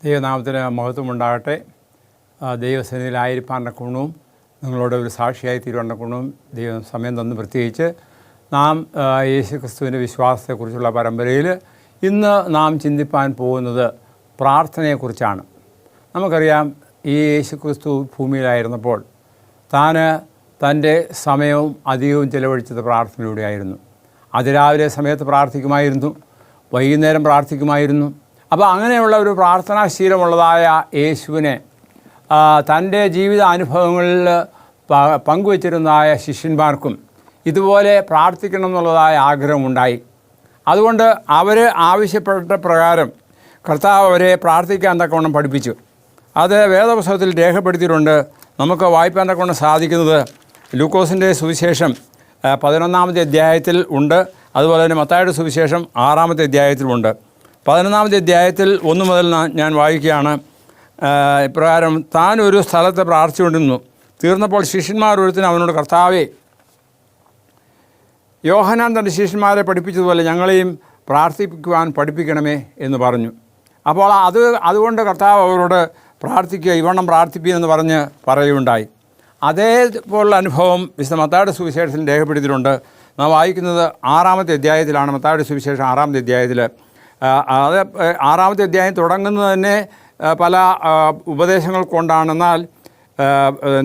ദൈവനാമത്തിന് മഹത്വമുണ്ടാകട്ടെ. ദൈവസന്നിധിയിലായിരിക്കാനുള്ള ഗുണവും നിങ്ങളോട് ഒരു സാക്ഷിയായി തീരുവാനുള്ള ഗുണവും ദൈവം സമയം തന്നു. പ്രത്യേകിച്ച് നാം യേശുക്രിസ്തുവിൻ്റെ വിശ്വാസത്തെക്കുറിച്ചുള്ള പരമ്പരയിൽ ഇന്ന് നാം ചിന്തിപ്പാൻ പോകുന്നത് പ്രാർത്ഥനയെക്കുറിച്ചാണ്. നമുക്കറിയാം, ഈ യേശുക്രിസ്തു ഭൂമിയിലായിരുന്നപ്പോൾ തൻ്റെ സമയവും അധികവും ചിലവഴിച്ചത് പ്രാർത്ഥനയിലൂടെയായിരുന്നു. അതിരാവിലെ സമയത്ത് പ്രാർത്ഥിക്കുമായിരുന്നു, വൈകുന്നേരം പ്രാർത്ഥിക്കുമായിരുന്നു. അപ്പോൾ അങ്ങനെയുള്ള ഒരു പ്രാർത്ഥനാശീലമുള്ളതായ യേശുവിനെ തൻ്റെ ജീവിത അനുഭവങ്ങളിൽ പങ്കുവച്ചിരുന്നതായ ശിഷ്യന്മാർക്കും ഇതുപോലെ പ്രാർത്ഥിക്കണം എന്നുള്ളതായ ആഗ്രഹമുണ്ടായി. അതുകൊണ്ട് അവർ ആവശ്യപ്പെട്ട പ്രകാരം കർത്താവ് അവരെ പ്രാർത്ഥിക്കാൻ തക്കവണ്ണം പഠിപ്പിച്ചു. അത് വേദപുസ്തകത്തിൽ രേഖപ്പെടുത്തിയിട്ടുണ്ട്. നമുക്ക് വായിപ്പാൻ തക്കവണ്ണം സാധിക്കുന്നത് ലൂക്കോസിൻ്റെ സുവിശേഷം 11-ാമത്തെ അധ്യായത്തിൽ ഉണ്ട്. അതുപോലെ തന്നെ മത്തായിയുടെ സുവിശേഷം 6-ാമത്തെ അധ്യായത്തിലുണ്ട്. 11-ാമത്തെ അധ്യായത്തിൽ 1 മുതൽ ഞാൻ വായിക്കുകയാണ്. ഇപ്രകാരം: താൻ ഒരു സ്ഥലത്ത് പ്രാർത്ഥിച്ചുകൊണ്ടിരുന്നു. തീർന്നപ്പോൾ ശിഷ്യന്മാർ ഒരുത്തിന് അവനോട്, കർത്താവേ, യോഹന്നാൻ തൻ്റെ ശിഷ്യന്മാരെ പഠിപ്പിച്ചതുപോലെ ഞങ്ങളെയും പ്രാർത്ഥിക്കുവാൻ പഠിപ്പിക്കണമേ എന്ന് പറഞ്ഞു. അപ്പോൾ അതുകൊണ്ട് കർത്താവ് അവരോട് പ്രാർത്ഥിക്കുക, ഇവണ്ണം പ്രാർത്ഥിപ്പീനെന്ന് പറയുകയുണ്ടായി. അതേപോലുള്ള അനുഭവം വിശുദ്ധ മത്തായിയുടെ സുവിശേഷത്തിൽ രേഖപ്പെടുത്തിയിട്ടുണ്ട്. നാം വായിക്കുന്നത് 6-ാമത്തെ അധ്യായത്തിലാണ്. മത്തായിയുടെ സുവിശേഷം 6-ാമത്തെ അധ്യായത്തിൽ. അത് 6-ാമത്തെ അധ്യായം തുടങ്ങുന്നത് തന്നെ പല ഉപദേശങ്ങൾ കൊണ്ടാണ്. എന്നാൽ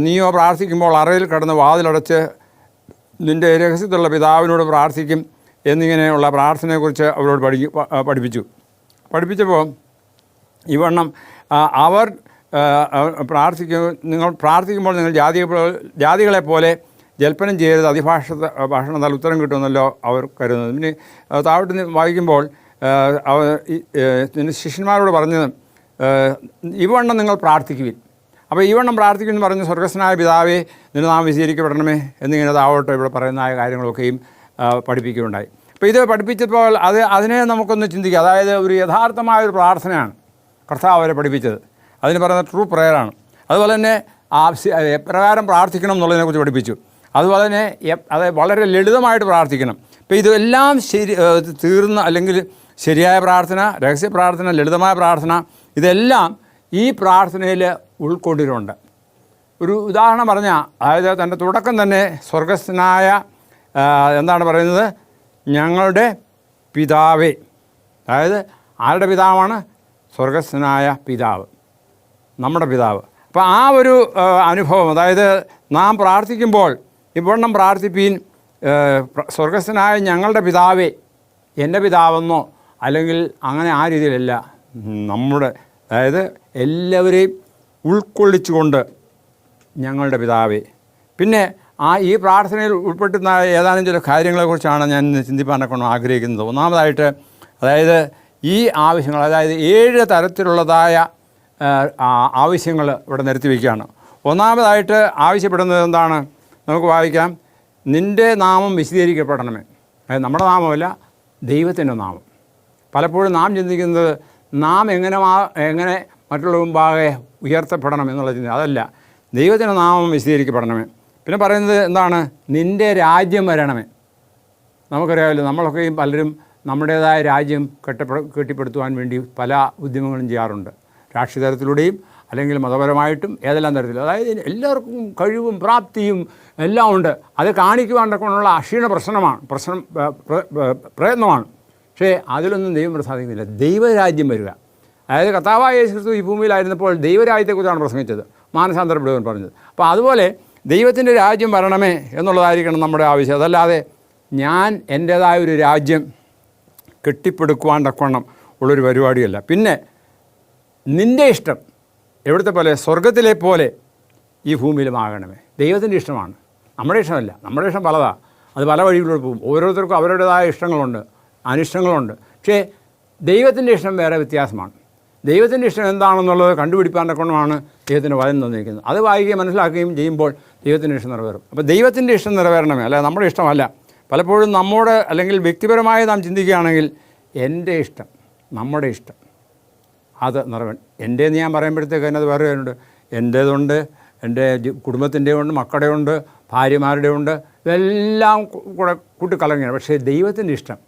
നീയോ പ്രാർത്ഥിക്കുമ്പോൾ അറയിൽ കിടന്ന് വാതിലടച്ച് നിൻ്റെ രഹസ്യത്തിലുള്ള പിതാവിനോട് പ്രാർത്ഥിക്കും എന്നിങ്ങനെയുള്ള പ്രാർത്ഥനയെക്കുറിച്ച് അവരോട് പഠിപ്പിച്ചപ്പോൾ ഇവണ്ണം അവർ നിങ്ങൾ പ്രാർത്ഥിക്കുമ്പോൾ നിങ്ങൾ ജാതികളെപ്പോലെ ജൽപ്പനം ചെയ്യരുത്, ഭാഷണത്താൽ ഉത്തരം കിട്ടുമെന്നല്ലോ അവർ കരുതുന്നത്. പിന്നെ താഴോട്ട് വായിക്കുമ്പോൾ ശിഷ്യന്മാരോട് പറഞ്ഞത്, ഇവണ്ണം നിങ്ങൾ പ്രാർത്ഥിക്കുവിൻ. അപ്പോൾ ഈവണ്ണം പ്രാർത്ഥിക്കുമെന്ന് പറഞ്ഞ്, സ്വർഗസ്വനായ പിതാവേ, നിന്റെ നാമം വിശദീകരിക്കപ്പെടണമേ എന്നിങ്ങനെ താവോട്ട് ഇവിടെ പറയുന്ന കാര്യങ്ങളൊക്കെയും പഠിപ്പിക്കുകയുണ്ടായി. അപ്പോൾ ഇത് പഠിപ്പിച്ചപ്പോൾ അതിനെ നമുക്കൊന്ന് ചിന്തിക്കുക. അതായത് ഒരു യഥാർത്ഥമായൊരു പ്രാർത്ഥനയാണ് കർത്താവ് അവരെ പഠിപ്പിച്ചത്. അതിന് പറയുന്നത് ട്രൂ പ്രയറാണ്. അതുപോലെ തന്നെ എപ്രകാരം പ്രാർത്ഥിക്കണം എന്നുള്ളതിനെക്കുറിച്ച് പഠിപ്പിച്ചു. അതുപോലെ തന്നെ അത് വളരെ ലളിതമായിട്ട് പ്രാർത്ഥിക്കണം. ഇപ്പോൾ ഇതെല്ലാം തീർന്ന അല്ലെങ്കിൽ ശരിയായ പ്രാർത്ഥന, രഹസ്യ പ്രാർത്ഥന, ലളിതമായ പ്രാർത്ഥന, ഇതെല്ലാം ഈ പ്രാർത്ഥനയിൽ ഉൾക്കൊണ്ടിട്ടുണ്ട്. ഒരു ഉദാഹരണം പറഞ്ഞാൽ, അതായത് തൻ്റെ തുടക്കം തന്നെ സ്വർഗസ്ഥനായ എന്താണ് പറയുന്നത്, ഞങ്ങളുടെ പിതാവേ. അതായത് ആരുടെ പിതാവാണ്? സ്വർഗസ്ഥനായ പിതാവ്, നമ്മുടെ പിതാവ്. അപ്പോൾ ആ ഒരു അനുഭവം, അതായത് നാം പ്രാർത്ഥിക്കുമ്പോൾ ഇവണ്ണം പ്രാർത്ഥിപ്പീൻ, സ്വർഗസ്ഥനായ ഞങ്ങളുടെ പിതാവേ, എൻ്റെ പിതാവെന്നോ അല്ലെങ്കിൽ അങ്ങനെ ആ രീതിയിലല്ല, നമ്മുടെ, അതായത് എല്ലാവരെയും ഉൾക്കൊള്ളിച്ചുകൊണ്ട് ഞങ്ങളുടെ പിതാവേ. പിന്നെ ഈ പ്രാർത്ഥനയിൽ ഉൾപ്പെട്ടുന്ന ഏതാനും ചില കാര്യങ്ങളെക്കുറിച്ചാണ് ഞാൻ ചിന്തിപ്പാനൊക്കെ ആഗ്രഹിക്കുന്നത്. ഒന്നാമതായിട്ട്, അതായത് ഈ ആവശ്യങ്ങൾ, അതായത് 7 തരത്തിലുള്ളതായ ആവശ്യങ്ങൾ ഇവിടെ നിരത്തി വയ്ക്കുകയാണ്. ഒന്നാമതായിട്ട് ആവശ്യപ്പെടുന്നത് എന്താണ്? നമുക്ക് വായിക്കാം. നിൻ്റെ നാമം വിശദീകരിക്കപ്പെടണമേ. അതായത് നമ്മുടെ നാമമല്ല, ദൈവത്തിൻ്റെ നാമം. പലപ്പോഴും നാം ചിന്തിക്കുന്നത് നാം എങ്ങനെ മറ്റുള്ള മുമ്പാകെ ഉയർത്തപ്പെടണം എന്നുള്ള ചിന്ത. അതല്ല, ദൈവത്തിൻ്റെ നാമം വിശദീകരിക്കപ്പെടണമേ. പിന്നെ പറയുന്നത് എന്താണ്? നിൻ്റെ വരണമേ. നമുക്കറിയാമല്ലോ, നമ്മളൊക്കെയും പലരും നമ്മുടേതായ രാജ്യം കെട്ടിപ്പടുത്തുവാൻ വേണ്ടി പല ഉദ്യമങ്ങളും ചെയ്യാറുണ്ട്. രാഷ്ട്രീയ തലത്തിലൂടെയും അല്ലെങ്കിൽ മതപരമായിട്ടും ഏതെല്ലാം തരത്തിലും. അതായത് എല്ലാവർക്കും കഴിവും പ്രാപ്തിയും എല്ലാം ഉണ്ട്. അത് കാണിക്കുവാനൊക്കെയുള്ള അക്ഷീണ പ്രയത്നമാണ്. പക്ഷേ അതിലൊന്നും ദൈവം പ്രസാദിക്കുന്നില്ല. ദൈവരാജ്യം വരിക. അതായത് കർത്താവായ യേശുക്രിസ്തു ഈ ഭൂമിയിലായിരുന്നപ്പോൾ ദൈവരാജ്യത്തെക്കുറിച്ചാണ് പ്രസംഗിച്ചത്, മാനസാന്തരപ്പെടുവാൻ പറഞ്ഞത്. അപ്പോൾ അതുപോലെ ദൈവത്തിൻ്റെ രാജ്യം വരണമേ എന്നുള്ളതായിരിക്കണം നമ്മുടെ ആവശ്യം. അതല്ലാതെ ഞാൻ എൻ്റേതായ ഒരു രാജ്യം കെട്ടിപ്പടുക്കുവാൻ തക്കവണ്ണം ഉള്ളൊരു പരിപാടിയല്ല. പിന്നെ നിൻ്റെ ഇഷ്ടം എവിടുത്തെ പോലെ, സ്വർഗത്തിലെ പോലെ ഈ ഭൂമിയിലും ആകണമേ. ദൈവത്തിൻ്റെ ഇഷ്ടമാണ്, നമ്മുടെ ഇഷ്ടമല്ല. നമ്മുടെ ഇഷ്ടം പലതാണ്, അത് പല വഴികളിലൂടെ പോകും. ഓരോരുത്തർക്കും അവരുടേതായ ഇഷ്ടങ്ങളുണ്ട്, അനിഷ്ടങ്ങളുണ്ട്. പക്ഷേ ദൈവത്തിൻ്റെ ഇഷ്ടം വേറെ വ്യത്യാസമാണ്. ദൈവത്തിൻ്റെ ഇഷ്ടം എന്താണെന്നുള്ളത് കണ്ടുപിടിപ്പാൻ്റെ കൊണ്ടാണ് ദൈവത്തിൻ്റെ വചനം തന്നിരിക്കുന്നത്. അത് വായിക്കുകയും മനസ്സിലാക്കുകയും ചെയ്യുമ്പോൾ ദൈവത്തിൻ്റെ ഇഷ്ടം നിറവേറും. അപ്പോൾ ദൈവത്തിൻ്റെ ഇഷ്ടം നിറവേറണമേ, അല്ല നമ്മുടെ ഇഷ്ടമല്ല. പലപ്പോഴും നമ്മോട് അല്ലെങ്കിൽ വ്യക്തിപരമായി നാം ചിന്തിക്കുകയാണെങ്കിൽ എൻ്റെ ഇഷ്ടം, നമ്മുടെ ഇഷ്ടം അത് നിറവേണം. എൻ്റെന്ന് ഞാൻ പറയുമ്പോഴത്തേക്ക് അതിനത് വേറെ ഉണ്ട്. എൻ്റേതുണ്ട്, എൻ്റെ കുടുംബത്തിൻ്റെ ഉണ്ട്, മക്കളുടെ ഉണ്ട്, ഭാര്യമാരുടെ ഉണ്ട്, ഇതെല്ലാം കൂടെ കൂട്ടിക്കലങ്ങുകയാണ്. പക്ഷേ ദൈവത്തിൻ്റെ ഇഷ്ടം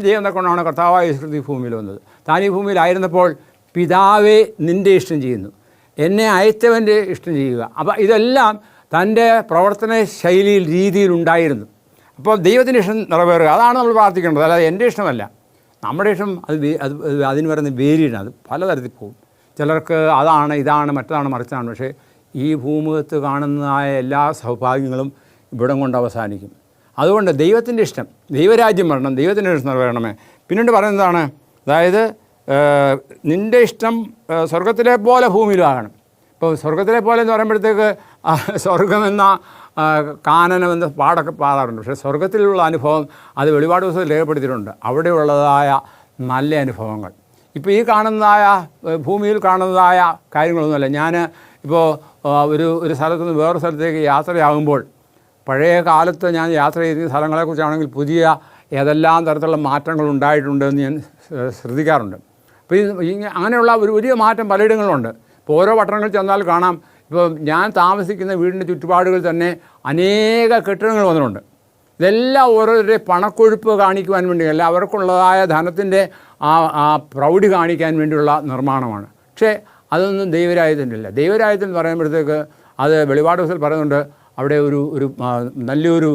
ചെയ്യാൻ തക്കൊണ്ടാണ് കർത്താവായ യേശുക്രിസ്തു ഈ ഭൂമിയിൽ വന്നത്. താൻ ഈ ഭൂമിയിലായിരുന്നപ്പോൾ പിതാവേ നിൻ്റെ ഇഷ്ടം ചെയ്യുന്നു, എന്നെ അയച്ചവൻ്റെ ഇഷ്ടം ചെയ്യുക. അപ്പോൾ ഇതെല്ലാം തൻ്റെ പ്രവർത്തന ശൈലിയിൽ രീതിയിലുണ്ടായിരുന്നു. അപ്പോൾ ദൈവത്തിൻ്റെ ഇഷ്ടം നിറവേറുക, അതാണ് നമ്മൾ പ്രാർത്ഥിക്കേണ്ടത്. അല്ലാതെ എൻ്റെ ഇഷ്ടമല്ല. നമ്മുടെ ഇഷ്ടം അതിന് പറയുന്ന വേരിയാണ്, അത് പലതരത്തിൽ പോകും. ചിലർക്ക് അതാണ്, ഇതാണ്, മറ്റതാണ്, മറിച്ചാണ്. പക്ഷേ ഈ ഭൂമുഖത്ത് കാണുന്നതായ എല്ലാ സൗഭാഗ്യങ്ങളും ഇവിടം കൊണ്ട് അവസാനിക്കും. അതുകൊണ്ട് ദൈവത്തിൻ്റെ ഇഷ്ടം, ദൈവരാജ്യം വരണം, ദൈവത്തിൻ്റെ ഇഷ്ടം നിറവേറണമേ. പിന്നീട് പറയുന്നതാണ്, അതായത് നിൻ്റെ ഇഷ്ടം സ്വർഗത്തിലെ പോലെ ഭൂമിയിലും ആകണം. ഇപ്പോൾ സ്വർഗത്തിലെ പോലെ എന്ന് പറയുമ്പോഴത്തേക്ക് സ്വർഗമെന്ന കാനനമെന്ന പാടൊക്കെ പാടാറുണ്ട്. പക്ഷേ സ്വർഗത്തിലുള്ള അനുഭവം അത് വെളിപാട് പുസ്തകത്തിൽ രേഖപ്പെടുത്തിയിട്ടുണ്ട്. അവിടെയുള്ളതായ നല്ല അനുഭവങ്ങൾ ഇപ്പോൾ ഈ കാണുന്നതായ ഭൂമിയിൽ കാണുന്നതായ കാര്യങ്ങളൊന്നുമല്ല. ഞാൻ ഇപ്പോൾ ഒരു സ്ഥലത്തു നിന്ന് വേറൊരു സ്ഥലത്തേക്ക് യാത്രയാകുമ്പോൾ പഴയ കാലത്ത് ഞാൻ യാത്ര ചെയ്ത സ്ഥലങ്ങളെക്കുറിച്ചാണെങ്കിൽ പുതിയ ഏതെല്ലാം തരത്തിലുള്ള മാറ്റങ്ങൾ ഉണ്ടായിട്ടുണ്ടെന്ന് ഞാൻ ശ്രദ്ധിക്കാറുണ്ട്. അപ്പോൾ അങ്ങനെയുള്ള ഒരു വലിയ മാറ്റം പലയിടങ്ങളിലുണ്ട്. ഇപ്പോൾ ഓരോ പട്ടണങ്ങളിൽ ചെന്നാൽ കാണാം, ഇപ്പോൾ ഞാൻ താമസിക്കുന്ന വീടിൻ്റെ ചുറ്റുപാടുകളിൽ തന്നെ അനേക കെട്ടിടങ്ങൾ വന്നിട്ടുണ്ട്. ഇതെല്ലാം ഓരോരുത്തരുടെ പണക്കൊഴുപ്പ് കാണിക്കുവാൻ വേണ്ടിയല്ല, അവർക്കുള്ളതായ ധനത്തിൻ്റെ ആ പ്രൗഢി കാണിക്കാൻ വേണ്ടിയുള്ള നിർമ്മാണമാണ്. പക്ഷേ അതൊന്നും ദൈവരാജ്യത്തിൻ്റെ. ദൈവരാജ്യത്തിൽ എന്ന് പറയുമ്പോഴത്തേക്ക് അത് വെളിപാട് പുസ്തകത്തിൽ പറയുന്നുണ്ട്, അവിടെ ഒരു നല്ലൊരു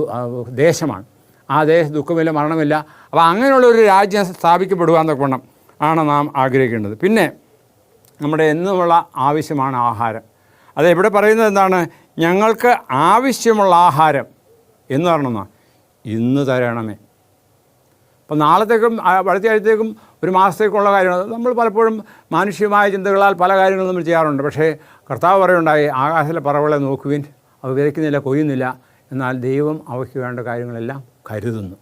ദേശമാണ്. ആ ദേശം ദുഃഖമില്ല, മരണമില്ല. അപ്പോൾ അങ്ങനെയുള്ളൊരു രാജ്യം സ്ഥാപിക്കപ്പെടുക എന്നൊക്കെ വേണം ആണ് നാം ആഗ്രഹിക്കേണ്ടത്. പിന്നെ നമ്മുടെ എന്നുമുള്ള ആവശ്യമാണ് ആഹാരം. അത് ഇവിടെ പറയുന്നത് എന്താണ്? ഞങ്ങൾക്ക് ആവശ്യമുള്ള ആഹാരം എന്ന് പറയണമെന്നാണ്, ഇന്ന് തരണമേ. അപ്പോൾ നാളത്തേക്കും അടുത്ത ആഴ്ചത്തേക്കും ഒരു മാസത്തേക്കുള്ള കാര്യമാണ്. നമ്മൾ പലപ്പോഴും മാനുഷികമായ ചിന്തകളാൽ പല കാര്യങ്ങളും നമ്മൾ ചെയ്യാറുണ്ട്. പക്ഷേ കർത്താവ് പറയുണ്ടായി, ആകാശത്തിലെ പറവകളെ നോക്കുവിൻ, അവ വിതയ്ക്കുന്നില്ല, കൊയ്യുന്നില്ല, എന്നാൽ ദൈവം അവയ്ക്ക് വേണ്ട കാര്യങ്ങളെല്ലാം കരുതുന്നു.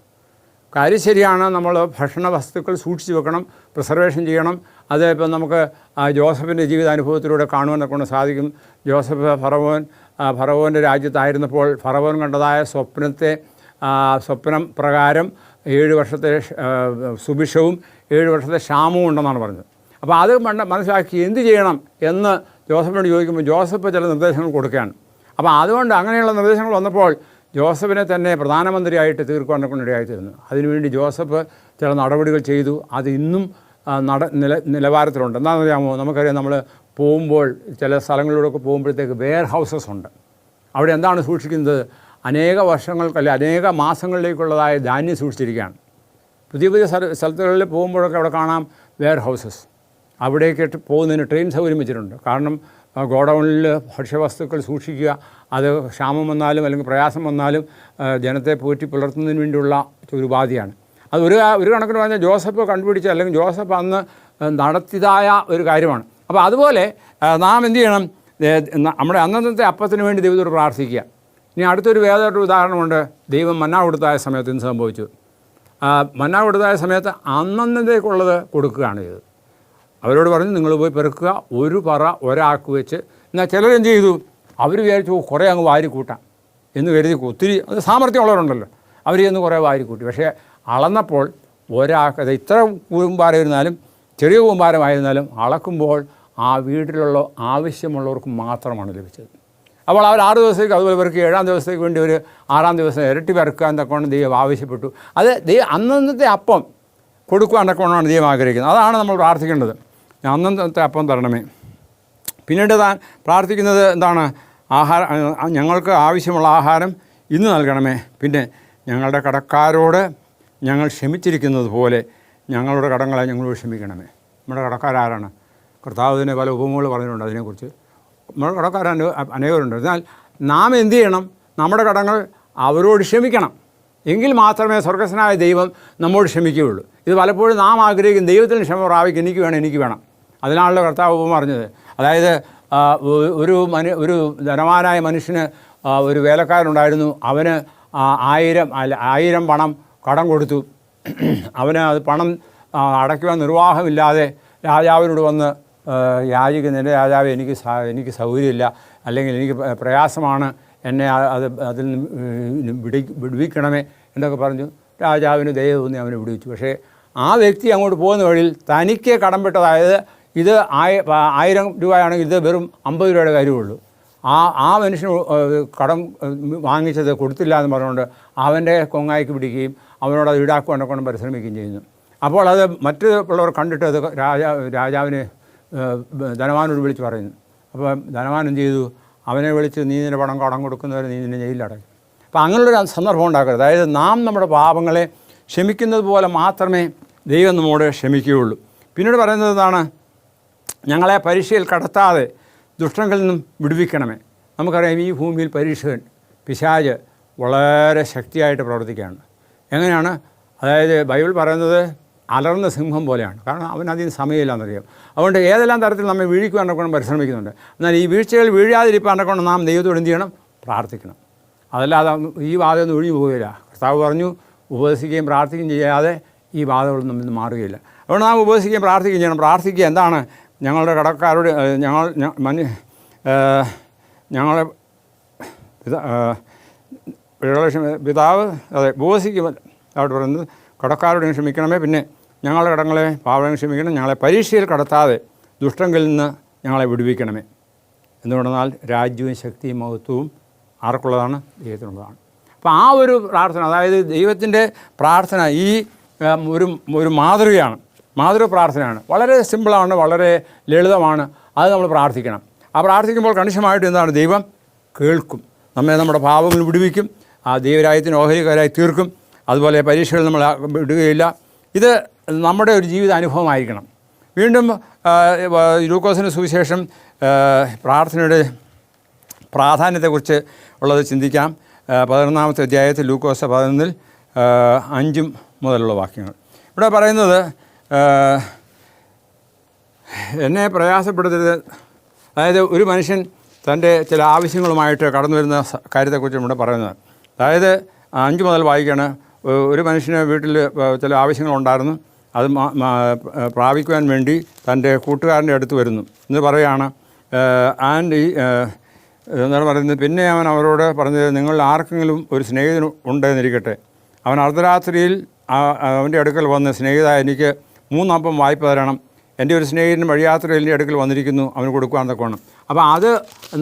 കാര്യം ശരിയാണ്. നമ്മൾ ഭക്ഷണ വസ്തുക്കൾ സൂക്ഷിച്ച് വെക്കണം, പ്രിസർവേഷൻ ചെയ്യണം. അത് ഇപ്പം നമുക്ക് ജോസഫിൻ്റെ ജീവിതാനുഭവത്തിലൂടെ കാണുവാനൊക്കെ കൊണ്ട് സാധിക്കും. ജോസഫ് ഫറവോൻ്റെ രാജ്യത്തായിരുന്നപ്പോൾ ഫറവോൻ കണ്ടതായ സ്വപ്നം പ്രകാരം 7 വർഷത്തെ സുഭിക്ഷവും 7 വർഷത്തെ ക്ഷാമവും ഉണ്ടെന്നാണ് പറഞ്ഞത്. അപ്പോൾ അത് മനസ്സിലാക്കി എന്ത് ചെയ്യണം എന്ന് ജോസഫിനോട് ചോദിക്കുമ്പോൾ ജോസഫ് ചില നിർദ്ദേശങ്ങൾ കൊടുക്കുകയാണ്. അപ്പോൾ അതുകൊണ്ട് അങ്ങനെയുള്ള നിർദ്ദേശങ്ങൾ വന്നപ്പോൾ ജോസഫിനെ തന്നെ പ്രധാനമന്ത്രിയായിട്ട് തീർക്കുവാനൊക്കെ ഇടയായിത്തീരുന്നു. അതിനുവേണ്ടി ജോസഫ് ചില നടപടികൾ ചെയ്തു. അത് ഇന്നും നിലവാരത്തിലുണ്ട്. എന്താണെന്ന് അറിയാമോ? നമുക്കറിയാം, നമ്മൾ പോകുമ്പോൾ ചില സ്ഥലങ്ങളിലൂടെയൊക്കെ പോകുമ്പോഴത്തേക്ക് വെയർ ഹൗസസ് ഉണ്ട്. അവിടെ എന്താണ് സൂക്ഷിക്കുന്നത്? അനേക വർഷങ്ങൾക്കല്ല അനേക മാസങ്ങളിലേക്കുള്ളതായ ധാന്യം സൂക്ഷിച്ചിരിക്കുകയാണ്. പുതിയ പുതിയ സ്ഥലത്തുകളിൽ പോകുമ്പോഴൊക്കെ അവിടെ കാണാം വെയർ ഹൗസസ്. അവിടേക്ക് പോകുന്നതിന് ട്രെയിൻ സൗകര്യം വെച്ചിട്ടുണ്ട്. കാരണം ഗോഡൗണിൽ ഭക്ഷ്യവസ്തുക്കൾ സൂക്ഷിക്കുക, അത് ക്ഷാമം വന്നാലും അല്ലെങ്കിൽ പ്രയാസം വന്നാലും ജനത്തെ പോറ്റി പുലർത്തുന്നതിന് വേണ്ടിയുള്ള ഒരു ഉപാധിയാണ്. അത് ഒരു കണക്കിന് പറഞ്ഞാൽ ജോസഫ് കണ്ടുപിടിച്ച അല്ലെങ്കിൽ ജോസഫ് അന്ന് നടത്തിയതായ ഒരു കാര്യമാണ്. അപ്പോൾ അതുപോലെ നാം എന്ത് ചെയ്യണം? നമ്മുടെ അന്നത്തെ അപ്പത്തിന് വേണ്ടി ദൈവത്തോട് പ്രാർത്ഥിക്കുക. ഇനി അടുത്തൊരു വേദമായിട്ടൊരു ഉദാഹരണമുണ്ട്. ദൈവം മന്ന കൊടുത്തായ സമയത്ത് എന്ത് സംഭവിച്ചു? മന്ന കൊടുത്തായ സമയത്ത് അന്നത്തേക്കുള്ളത് കൊടുക്കുകയാണ് ചെയ്തത്. അവരോട് പറഞ്ഞു, നിങ്ങൾ പോയി പെറുക്കുക, ഒരു പറ ഒരാൾക്ക് വെച്ച്. എന്നാൽ ചിലരെന്ത് ചെയ്തു? അവർ വിചാരിച്ചു കുറേ അങ്ങ് വാരിക്കൂട്ടാം എന്ന് കരുതി. ഒത്തിരി അത് സാമർഥ്യമുള്ളവരുണ്ടല്ലോ, അവർ ചെന്ന് കുറേ വാരിക്കൂട്ടി. പക്ഷേ അളന്നപ്പോൾ ഒരാൾക്ക് അത് ഇത്ര കൂമ്പാരമായിരുന്നാലും ചെറിയ കൂമ്പാരമായിരുന്നാലും അളക്കുമ്പോൾ ആ വീട്ടിലുള്ള ആവശ്യമുള്ളവർക്ക് മാത്രമാണ് ലഭിച്ചത്. അപ്പോൾ അവർ 6 ദിവസത്തേക്ക് അതുപോലെ പെറുക്കി 7-ാം ദിവസത്തേക്ക് വേണ്ടി ഒരു 6-ാം ദിവസം ഇരട്ടി പെറുക്കാൻ തക്കവണ്ണം ദൈവം ആവശ്യപ്പെട്ടു. അത് അന്നത്തെ അപ്പം കൊടുക്കുവാൻ തക്കവണ്ണമാണ് ദൈവം ആഗ്രഹിക്കുന്നത്. അതാണ് നമ്മൾ പ്രാർത്ഥിക്കേണ്ടത്. അന്നത്തെ അപ്പം തരണമേ. പിന്നീട് താൻ പ്രാർത്ഥിക്കുന്നത് എന്താണ്? ഞങ്ങൾക്ക് ആവശ്യമുള്ള ആഹാരം ഇന്ന് നൽകണമേ. പിന്നെ ഞങ്ങളുടെ കടക്കാരോട് ഞങ്ങൾ ക്ഷമിച്ചിരിക്കുന്നത് പോലെ ഞങ്ങളുടെ കടങ്ങളെ ഞങ്ങളോട് ക്ഷമിക്കണമേ. നമ്മുടെ കടക്കാരാരാണ്? കർത്താവിന് പല ഉപമകൾ പറഞ്ഞിട്ടുണ്ട് അതിനെക്കുറിച്ച്. നമ്മുടെ കടക്കാർ അനേകരുണ്ട്. എന്നാൽ നാം എന്ത് ചെയ്യണം? നമ്മുടെ കടങ്ങൾ അവരോട് ക്ഷമിക്കണം. എങ്കിൽ മാത്രമേ സ്വർഗസ്വനായ ദൈവം നമ്മോട് ക്ഷമിക്കുകയുള്ളൂ. ഇത് പലപ്പോഴും നാം ആഗ്രഹിക്കും ദൈവത്തിന് ക്ഷമ പ്രാപിക്കും, എനിക്ക് വേണം. അതിനാണല്ലോ കർത്താവ് ഉപമ പറഞ്ഞത്. അതായത് ഒരു ധനവാനായ മനുഷ്യന് ഒരു വേലക്കാരനുണ്ടായിരുന്നു. അവന് 1000 പണം കടം കൊടുത്തു. അവന് അത് പണം അടയ്ക്കുവാൻ നിർവാഹമില്ലാതെ രാജാവിനോട് വന്ന് യാചിക്കുന്നു, എൻ്റെ രാജാവ് എനിക്ക് സൗകര്യമില്ല, അല്ലെങ്കിൽ എനിക്ക് പ്രയാസമാണ്, എന്നെ അതിൽ നിന്ന് വിടുവിക്കണമേ എന്നൊക്കെ പറഞ്ഞു. രാജാവിന് ദയ തോന്നി അവനെ വിടുവിച്ചു. പക്ഷേ ആ വ്യക്തി അങ്ങോട്ട് പോകുന്ന വഴിയിൽ തനിക്ക് കടംപെട്ടതായത് ഇത് 1000 രൂപയാണെങ്കിൽ ഇത് വെറും 50 രൂപയുടെ കാര്യമുള്ളൂ. ആ മനുഷ്യന് കടം വാങ്ങിച്ചത് കൊടുത്തില്ല എന്ന് പറഞ്ഞുകൊണ്ട് അവൻ്റെ കൊങ്ങായിക്ക് പിടിക്കുകയും അവനോട് അത് ഈടാക്കുവാനൊക്കെ പരിശ്രമിക്കുകയും ചെയ്യുന്നു. അപ്പോൾ അത് മറ്റുള്ളവർ കണ്ടിട്ട് അത് രാജാവിന് ധനവാനോട് വിളിച്ച് പറയുന്നു. അപ്പോൾ ധനവാൻ എന്ത് ചെയ്തു? അവനെ വിളിച്ച് നീ നിൻ്റെ പണം കടം കൊടുക്കുന്നവരെ നീ നിന്നെ ജയിലിലടയ്ക്കും. അപ്പോൾ അങ്ങനെയുള്ളൊരു സന്ദർഭം ഉണ്ടാക്കരുത്. അതായത് നാം നമ്മുടെ പാപങ്ങളെ ക്ഷമിക്കുന്നത് പോലെ മാത്രമേ ദൈവം നമ്മോട് ക്ഷമിക്കുകയുള്ളൂ. പിന്നീട് പറയുന്നത് എന്താണ്? ഞങ്ങളെ പരീക്ഷയിൽ കടത്താതെ ദുഷ്ടങ്ങളിൽ നിന്നും വിടുവിക്കണമേ. നമുക്കറിയാം ഈ ഭൂമിയിൽ പരീക്ഷകൻ പിശാച് വളരെ ശക്തിയായിട്ട് പ്രവർത്തിക്കുകയാണ്. എങ്ങനെയാണ്? അതായത് ബൈബിൾ പറയുന്നത് അലർന്ന സിംഹം പോലെയാണ്. കാരണം അവനതിന് സമയമില്ലാന്നറിയാം. അതുകൊണ്ട് ഏതെല്ലാം തരത്തിൽ നമ്മെ വീഴിക്കുവാനൊക്കെ പരിശ്രമിക്കുന്നുണ്ട്. എന്നാൽ ഈ വീഴ്ചകൾ വീഴാതിരിക്കാനൊക്കെ നാം ദൈവത്തോട് എന്ത് ചെയ്യണം? പ്രാർത്ഥിക്കണം. അതല്ലാതെ ഈ ബാധയൊന്നും ഒഴിഞ്ഞു പോവുകയില്ല. കർത്താവ് പറഞ്ഞു ഉപവസിക്കുകയും പ്രാർത്ഥിക്കുകയും ചെയ്യാതെ ഈ ബാധകളൊന്നും ഇന്ന് മാറുകയില്ല. അതുകൊണ്ട് നാം ഉപവസിക്കുകയും പ്രാർത്ഥിക്കുകയും ചെയ്യണം. പ്രാർത്ഥിക്കുക എന്താണ്? ഞങ്ങളുടെ കടക്കാരോട് ഞങ്ങളെ പിതാവ് ഉപവസിക്കും അവിടെ പറയുന്നത് കടക്കാരോട് ക്ഷമിക്കണമേ, പിന്നെ ഞങ്ങളുടെ കടങ്ങളെ പാവങ്ങളെ ക്ഷമിക്കണം, ഞങ്ങളെ പരീക്ഷയിൽ കടത്താതെ ദുഷ്ടങ്ങളിൽ നിന്ന് ഞങ്ങളെ വിടുവിക്കണമേ. എന്തുകൊണ്ടെന്നാൽ രാജ്യവും ശക്തിയും മഹത്വവും ആർക്കുള്ളതാണ്? ദൈവത്തിനുള്ളതാണ്. അപ്പോൾ ആ ഒരു പ്രാർത്ഥന, അതായത് ദൈവത്തിൻ്റെ പ്രാർത്ഥന ഈ ഒരു മാതൃകയാണ്, മാതൃക പ്രാർത്ഥനയാണ്. വളരെ സിമ്പിളാണ്, വളരെ ലളിതമാണ്. അത് നമ്മൾ പ്രാർത്ഥിക്കണം. ആ പ്രാർത്ഥിക്കുമ്പോൾ കണിശമായിട്ട് എന്താണ്? ദൈവം കേൾക്കും, നമ്മെ നമ്മുടെ പാപങ്ങൾ വിടുവിക്കും, ആ ദൈവരാജ്യത്തിന് ഓഹരിക്കാരായി തീർക്കും. അതുപോലെ പരീക്ഷകൾ നമ്മൾ വിടുകയില്ല. ഇത് നമ്മുടെ ഒരു ജീവിത അനുഭവമായിരിക്കണം. വീണ്ടും ലൂക്കോസിന് സുവിശേഷം പ്രാർത്ഥനയുടെ പ്രാധാന്യത്തെക്കുറിച്ച് ഉള്ളത് ചിന്തിക്കാം. 11-ാമത്തെ അധ്യായത്തിൽ ലൂക്കോസ് 11:5 മുതലുള്ള വാക്യങ്ങൾ. ഇവിടെ പറയുന്നത് എന്നെ പ്രയാസപ്പെടുത്തരുത്. അതായത് ഒരു മനുഷ്യൻ തൻ്റെ ചില ആവശ്യങ്ങളുമായിട്ട് കടന്നു വരുന്ന കാര്യത്തെക്കുറിച്ച് ഇവിടെ പറയുന്നത്. അതായത് 5 മുതൽ വായിക്കുകയാണ്. ഒരു മനുഷ്യന് വീട്ടിൽ ചില ആവശ്യങ്ങളുണ്ടായിരുന്നു. അത് പ്രാപിക്കുവാൻ വേണ്ടി തൻ്റെ കൂട്ടുകാരൻ്റെ അടുത്ത് വരുന്നു എന്ന് പറയുകയാണ്. എന്താണ് പറയുന്നത്? പിന്നെ അവൻ അവരോട് പറഞ്ഞത്, നിങ്ങളിൽ ആർക്കെങ്കിലും ഒരു സ്നേഹിതൻ ഉണ്ടെന്നിരിക്കട്ടെ, അവൻ അർദ്ധരാത്രിയിൽ അവൻ്റെ അടുക്കൽ വന്ന്, സ്നേഹിത എനിക്ക് 3 അപ്പം വായ്പ തരണം, എൻ്റെ ഒരു സ്നേഹിതൻ വഴിയാത്രയിൽ എൻ്റെ അടുക്കൽ വന്നിരിക്കുന്നു, അവന് കൊടുക്കുവാന്നൊക്കെ വേണം. അപ്പോൾ അത്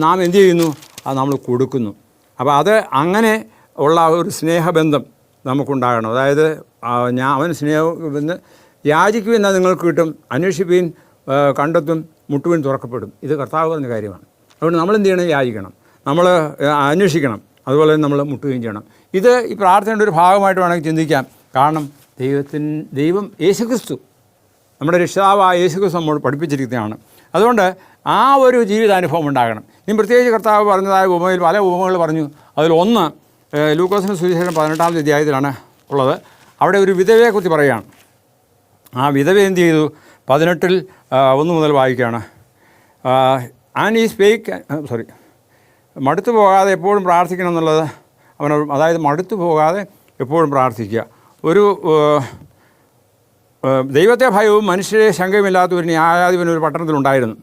നാം എന്ത് ചെയ്യുന്നു? അത് നമ്മൾ കൊടുക്കുന്നു. അപ്പോൾ അത് അങ്ങനെ ഉള്ള ഒരു സ്നേഹബന്ധം നമുക്കുണ്ടാകണം. അതായത് അവൻ സ്നേഹം യാചിക്കുവിൻ എന്നാൽ നിങ്ങൾക്ക് കിട്ടും, അന്വേഷിപ്പീൻ കണ്ടെത്തും, മുട്ടുവിൻ തുറക്കപ്പെടും. ഇത് കർത്താവ് പറഞ്ഞ കാര്യമാണ്. അതുകൊണ്ട് നമ്മൾ എന്ത് ചെയ്യണം? യാചിക്കണം, നമ്മൾ അന്വേഷിക്കണം, അതുപോലെ തന്നെ നമ്മൾ മുട്ടുകയും ചെയ്യണം. ഇത് ഈ പ്രാർത്ഥനയുടെ ഒരു ഭാഗമായിട്ട് വേണമെങ്കിൽ ചിന്തിക്കാം. കാരണം ദൈവം യേശുക്രിസ്തു, നമ്മുടെ രക്ഷിതാവായ യേശുക്രിസ്തു നമ്മോട് പഠിപ്പിച്ചിരിക്കുന്നതാണ്. അതുകൊണ്ട് ആ ഒരു ജീവിതാനുഭവം ഉണ്ടാകണം. ഇനി പ്രത്യേകിച്ച് കർത്താവ് പറഞ്ഞതായ ഉപമയിൽ പല ഉപമകൾ പറഞ്ഞു. അതിലൊന്ന് ലൂക്കോസിന് സുവിശേഷം 18-ാമത്തെ അധ്യായത്തിലാണ് ഉള്ളത്. അവിടെ ഒരു വിധവയെക്കുറിച്ച് പറയുകയാണ്. ആ വിധവ എന്ത് ചെയ്തു? 18-1 മുതൽ വായിക്കുകയാണ്. ആൻഡ് ഈ മടുത്തു പോകാതെ എപ്പോഴും പ്രാർത്ഥിക്കണം എന്നുള്ളത് അതായത് മടുത്തു പോകാതെ എപ്പോഴും പ്രാർത്ഥിക്കുക. ഒരു ദൈവത്തെ ഭയവും മനുഷ്യരെ ശങ്കയുമില്ലാത്ത ഒരു ന്യായാധിപനൊരു പട്ടണത്തിലുണ്ടായിരുന്നു.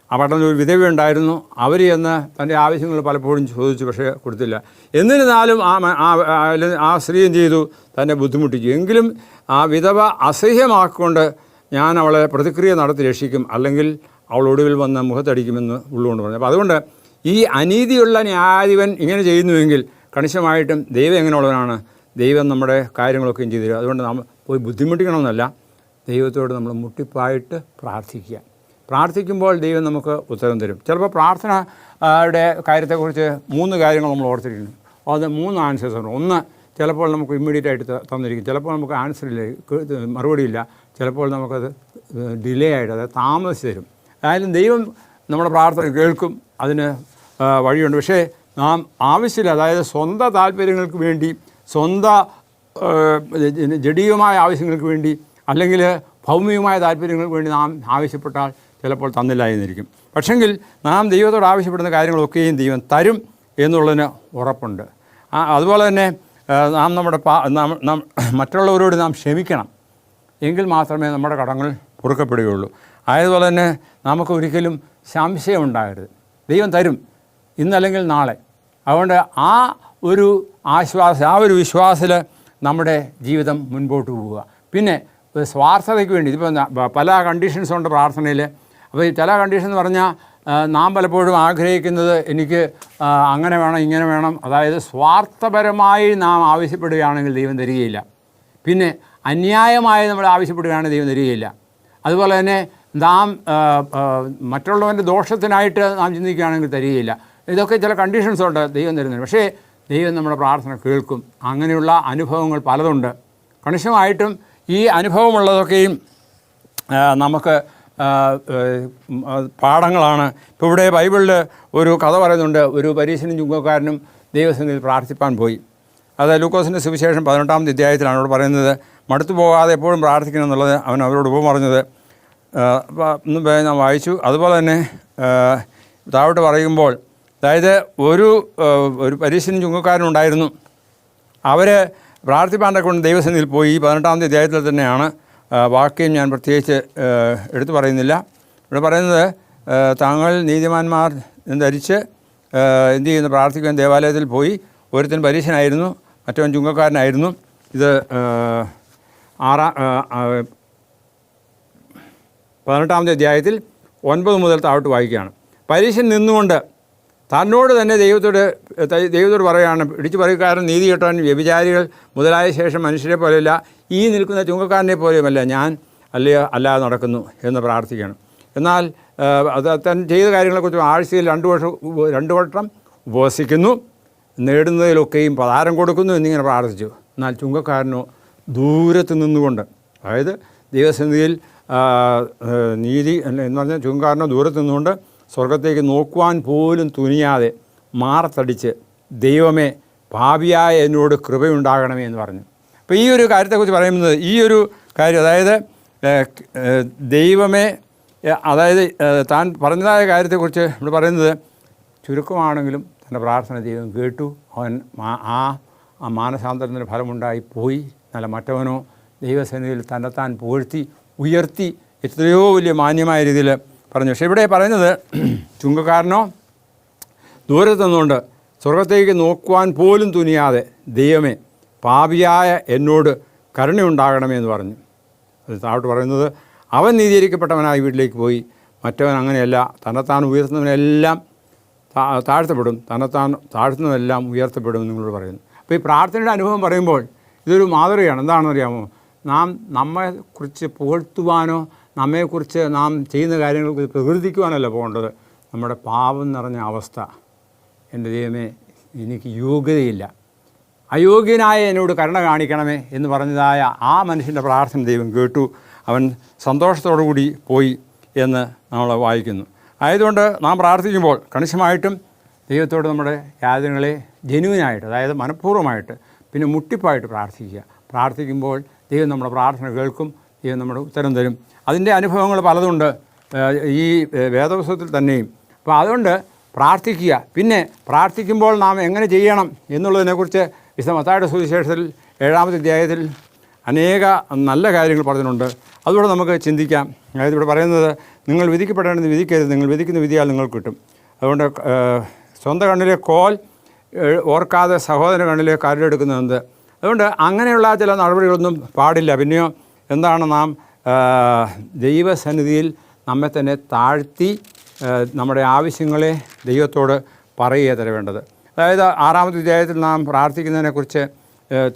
ആ പട്ടണത്തിൽ ഒരു വിധവ ഉണ്ടായിരുന്നു. അവർ എന്ന് തൻ്റെ ആവശ്യങ്ങൾ പലപ്പോഴും ചോദിച്ചു, പക്ഷേ കൊടുത്തില്ല. എന്നിരുന്നാലും ആ സ്ത്രീ എന്ത് ചെയ്തു? തന്നെ ബുദ്ധിമുട്ടിച്ചു. എങ്കിലും ആ വിധവ അസഹ്യമാക്കിക്കൊണ്ട് ഞാൻ അവളെ പ്രതിക്രിയ നടത്തി രക്ഷിക്കും, അല്ലെങ്കിൽ അവൾ ഒടുവിൽ വന്ന് മുഖത്തടിക്കുമെന്ന് ഉള്ളുകൊണ്ട് പറഞ്ഞു. അപ്പോൾ അതുകൊണ്ട് ഈ അനീതിയുള്ള ന്യായാധിപൻ ഇങ്ങനെ ചെയ്യുന്നുവെങ്കിൽ കണിശമായിട്ടും ദൈവം എങ്ങനെയുള്ളവനാണ്? ദൈവം നമ്മുടെ കാര്യങ്ങളൊക്കെയും ചെയ്തു തരും. അതുകൊണ്ട് നമ്മൾ പോയി ബുദ്ധിമുട്ടിക്കണമെന്നല്ല, ദൈവത്തോട് നമ്മൾ മുട്ടിപ്പായിട്ട് പ്രാർത്ഥിക്കുമ്പോൾ ദൈവം നമുക്ക് ഉത്തരം തരും. ചിലപ്പോൾ പ്രാർത്ഥനയുടെ കാര്യത്തെക്കുറിച്ച് 3 കാര്യങ്ങൾ നമ്മൾ ഓർത്തിരിക്കുന്നു. അത് 3 ആൻസേഴ്സ് ഉണ്ട്. ഒന്ന്, ചിലപ്പോൾ നമുക്ക് ഇമ്മീഡിയറ്റ് ആയിട്ട് തന്നിരിക്കും, ചിലപ്പോൾ നമുക്ക് ആൻസറില്ല, മറുപടിയില്ല, ചിലപ്പോൾ നമുക്കത് ഡിലേ ആയിട്ട്, അതായത് താമസിച്ച് തരും. അതായാലും ദൈവം നമ്മുടെ പ്രാർത്ഥന കേൾക്കും, അതിന് വഴിയുണ്ട്. പക്ഷേ നാം ആവശ്യമില്ല, അതായത് സ്വന്തം താല്പര്യങ്ങൾക്ക് വേണ്ടി, സ്വന്തം ജഡീയമായ ആവശ്യങ്ങൾക്ക് വേണ്ടി, അല്ലെങ്കിൽ ഭൗമികമായ താല്പര്യങ്ങൾക്ക് വേണ്ടി നാം ആവശ്യപ്പെട്ടാൽ ചിലപ്പോൾ തന്നില്ല എന്നിരിക്കും. പക്ഷെങ്കിൽ നാം ദൈവത്തോട് ആവശ്യപ്പെടുന്ന കാര്യങ്ങളൊക്കെയും ദൈവം തരും എന്നുള്ളതിന് ഉറപ്പുണ്ട്. അതുപോലെ തന്നെ നാം മറ്റുള്ളവരോട് നാം ക്ഷമിക്കണം, എങ്കിൽ മാത്രമേ നമ്മുടെ കടങ്ങൾ പൊറുക്കപ്പെടുകയുള്ളൂ. ആയതുപോലെ തന്നെ നമുക്ക് ഒരിക്കലും സംശയം ഉണ്ടാകരുത്, ദൈവം തരും ഇന്നല്ലെങ്കിൽ നാളെ. അതുകൊണ്ട് ആ ഒരു ആശ്വാസം, ആ ഒരു വിശ്വാസത്തിൽ നമ്മുടെ ജീവിതം മുൻപോട്ട് പോവുക. പിന്നെ സ്വാർത്ഥതയ്ക്ക് വേണ്ടി ഇതിപ്പോൾ പല കണ്ടീഷൻസ് ഉണ്ട് പ്രാർത്ഥനയിൽ. അപ്പോൾ ഈ ചില കണ്ടീഷൻ എന്ന് പറഞ്ഞാൽ നാം പലപ്പോഴും ആഗ്രഹിക്കുന്നത് എനിക്ക് അങ്ങനെ വേണം ഇങ്ങനെ വേണം, അതായത് സ്വാർത്ഥപരമായി നാം ആവശ്യപ്പെടുകയാണെങ്കിൽ ദൈവം തരികയില്ല. പിന്നെ അന്യായമായി നമ്മൾ ആവശ്യപ്പെടുകയാണെങ്കിൽ ദൈവം തരികയില്ല. അതുപോലെ തന്നെ നാം മറ്റുള്ളവൻ്റെ ദോഷത്തിനായിട്ട് നാം ചിന്തിക്കുകയാണെങ്കിൽ തരികയില്ല. ഇതൊക്കെ ചില കണ്ടീഷൻസ് ഉണ്ട് ദൈവം തരുന്നത്. പക്ഷേ ദൈവം നമ്മുടെ പ്രാർത്ഥന കേൾക്കും. അങ്ങനെയുള്ള അനുഭവങ്ങൾ പലതുണ്ട്. കണിശമായിട്ടും ഈ അനുഭവമുള്ളതൊക്കെയും നമുക്ക് പാഠങ്ങളാണ്. ഇപ്പോൾ ഇവിടെ ബൈബിളിൽ ഒരു കഥ പറയുന്നുണ്ട്. ഒരു പരീശനും ചുങ്കക്കാരനും ദൈവസന്നിധിയിൽ പ്രാർത്ഥിപ്പാൻ പോയി. അത് ലൂക്കോസിൻ്റെ സുവിശേഷം 18-ാമത്തെ അധ്യായത്തിലാണ് അവിടെ പറയുന്നത്. മടുത്തു പോകാതെ എപ്പോഴും പ്രാർത്ഥിക്കണം എന്നുള്ളത് അവൻ അവരോട് ഉപമ പറഞ്ഞത് ഞാൻ വായിച്ചു. അതുപോലെ തന്നെ താഴോട്ട് പറയുമ്പോൾ, അതായത് ഒരു പരീശനും ചുങ്കക്കാരനും ഉണ്ടായിരുന്നു. അവർ പ്രാർത്ഥിപ്പാൻ്റെ കൊണ്ട് ദൈവസന്നിധിയിൽ പോയി. 18-ാമത്തെ അധ്യായത്തിൽ തന്നെയാണ് വാക്യം, ഞാൻ പ്രത്യേകിച്ച് എടുത്തു പറയുന്നില്ല. ഇവിടെ പറയുന്നത്, താങ്കൾ നീതിമാന്മാർ ധരിച്ച് എന്ത് ചെയ്യുന്നു, പ്രാർത്ഥിക്കാൻ ദേവാലയത്തിൽ പോയി. ഒരുത്തൻ പരീശനായിരുന്നു, മറ്റവൻ ചുങ്കക്കാരനായിരുന്നു. ഇത് 18-ാമത്തെ അധ്യായത്തിൽ 9 മുതൽ താഴോട്ട് വായിക്കുകയാണ്. പരീശൻ നിന്നുകൊണ്ട് തന്നോട് തന്നെ ദൈവത്തോട് പറയുകയാണ്, ഇടിച്ചു പറയുകാരൻ, നീതി കെട്ടവൻ, വ്യഭിചാരികൾ മുതലായ ശേഷം മനുഷ്യരെ പോലെയല്ല, ഈ നിൽക്കുന്ന ചുങ്കക്കാരനെ പോലെയുമല്ല ഞാൻ അല്ലാതെ നടക്കുന്നു എന്ന് പ്രാർത്ഥിക്കണം. എന്നാൽ താൻ ചെയ്ത കാര്യങ്ങളെക്കുറിച്ച് ആഴ്ചയിൽ 2 വട്ടം ഉപവസിക്കുന്നു, നേടുന്നതിലൊക്കെയും പതാരം കൊടുക്കുന്നു എന്നിങ്ങനെ പ്രാർത്ഥിച്ചു. എന്നാൽ ചുങ്കക്കാരനോ ദൂരത്ത് നിന്നുകൊണ്ട്, അതായത് ദൈവസന്നിധിയിൽ നീതി എന്ന് പറഞ്ഞാൽ ചുങ്കക്കാരനോ ദൂരത്ത് നിന്നുകൊണ്ട് സ്വർഗത്തേക്ക് നോക്കുവാൻ പോലും തുനിയാതെ മാറത്തടിച്ച്, ദൈവമേ പാപിയായ എന്നോട് കൃപയുണ്ടാകണമേ എന്ന് പറഞ്ഞു. അപ്പോൾ ഈ ഒരു കാര്യത്തെക്കുറിച്ച് പറയുന്നത്, ഈ ഒരു കാര്യം, അതായത് ദൈവമേ, അതായത് താൻ പറഞ്ഞതായ കാര്യത്തെക്കുറിച്ച് ഇവിടെ പറയുന്നത്, ചുരുക്കമാണെങ്കിലും തൻ്റെ പ്രാർത്ഥന ദൈവം കേട്ടു. അവൻ ആ മാനസാന്തരത്തിന് ഫലമുണ്ടായി പോയി. നല്ല മറ്റവനോ ദൈവസന്നിധിയിൽ തന്നെത്താൻ പുകഴ്ത്തി ഉയർത്തി എത്രയോ വലിയ മാന്യമായ രീതിയിൽ പറഞ്ഞു. പക്ഷേ ഇവിടെ പറയുന്നത്, ചുങ്കക്കാരനോ ദൂരത്ത് നിന്നുകൊണ്ട് സ്വർഗത്തേക്ക് നോക്കുവാൻ പോലും തുനിയാതെ, ദൈവമേ പാപിയായ എന്നോട് കരുണയുണ്ടാകണമേ എന്ന് പറഞ്ഞു. അത് താഴോട്ട് പറയുന്നത്, അവൻ നീതീകരിക്കപ്പെട്ടവനായി വീട്ടിലേക്ക് പോയി. മറ്റവൻ അങ്ങനെയല്ല, തന്നെത്താൻ ഉയർത്തുന്നവനെല്ലാം താഴ്ത്തപ്പെടും, തന്നെത്താൻ താഴ്ത്തുന്നതെല്ലാം ഉയർത്തപ്പെടും നിങ്ങളോട് പറയുന്നു. അപ്പോൾ ഈ പ്രാർത്ഥനയുടെ അനുഭവം പറയുമ്പോൾ ഇതൊരു മാതൃകയാണ്. എന്താണെന്ന് അറിയാമോ? നാം നമ്മെക്കുറിച്ച് പുകഴ്ത്തുവാനോ നമ്മെക്കുറിച്ച് നാം ചെയ്യുന്ന കാര്യങ്ങൾക്ക് പ്രകീർത്തിക്കുവാനല്ല പോകേണ്ടത്. നമ്മുടെ പാപം നിറഞ്ഞ അവസ്ഥ, എൻ്റെ ദൈവമേ എനിക്ക് യോഗ്യതയില്ല, അയോഗ്യനായ എന്നോട് കരുണ കാണിക്കണമേ എന്ന് പറഞ്ഞതായ ആ മനുഷ്യൻ്റെ പ്രാർത്ഥന ദൈവം കേട്ടു. അവൻ സന്തോഷത്തോടു കൂടി പോയി എന്ന് നമ്മൾ വായിക്കുന്നു. ആയതുകൊണ്ട് നാം പ്രാർത്ഥിക്കുമ്പോൾ കണിശമായിട്ടും ദൈവത്തോട് നമ്മുടെ യാതനകളെ ജെന്യുവനായിട്ട്, അതായത് മനഃപൂർവ്വമായിട്ട്, പിന്നെ മുട്ടിപ്പായിട്ട് പ്രാർത്ഥിക്കുമ്പോൾ ദൈവം നമ്മുടെ പ്രാർത്ഥന കേൾക്കും, ദൈവം നമ്മുടെ ഉത്തരം തരും. അതിൻ്റെ അനുഭവങ്ങൾ പലതുണ്ട് ഈ വേദപുസ്തകത്തിൽ തന്നെയും. അപ്പോൾ അതുകൊണ്ട് പ്രാർത്ഥിക്കുക. പിന്നെ പ്രാർത്ഥിക്കുമ്പോൾ നാം എങ്ങനെ ചെയ്യണം എന്നുള്ളതിനെക്കുറിച്ച് വിശുദ്ധ മത്തായിയുടെ സുവിശേഷത്തിൽ 7-ാമത്തെ അധ്യായത്തിൽ അനേക നല്ല കാര്യങ്ങൾ പറഞ്ഞിട്ടുണ്ട്. അതുകൊണ്ട് നമുക്ക് ചിന്തിക്കാം. അതായത് ഇവിടെ പറയുന്നത്, നിങ്ങൾ വിധിക്കപ്പെടേണ്ടത് വിധിക്കരുത്, നിങ്ങൾ വിധിക്കുന്ന വിധിയാൽ നിങ്ങൾക്ക് കിട്ടും. അതുകൊണ്ട് സ്വന്തം കണ്ണിലെ കോൽ ഓർക്കാതെ സഹോദര കണ്ണിലെ കരടെടുക്കുന്നത്. അതുകൊണ്ട് അങ്ങനെയുള്ള ചില നടപടികളൊന്നും പാടില്ല. പിന്നെയോ എന്താണ്, നാം ദൈവസന്നിധിയിൽ നമ്മെ തന്നെ താഴ്ത്തി നമ്മുടെ ആവശ്യങ്ങളെ ദൈവത്തോട് പറയുക തരവേണ്ടത്. അതായത് 6-ാമത്തെ അധ്യായത്തിൽ നാം പ്രാർത്ഥിക്കുന്നതിനെക്കുറിച്ച്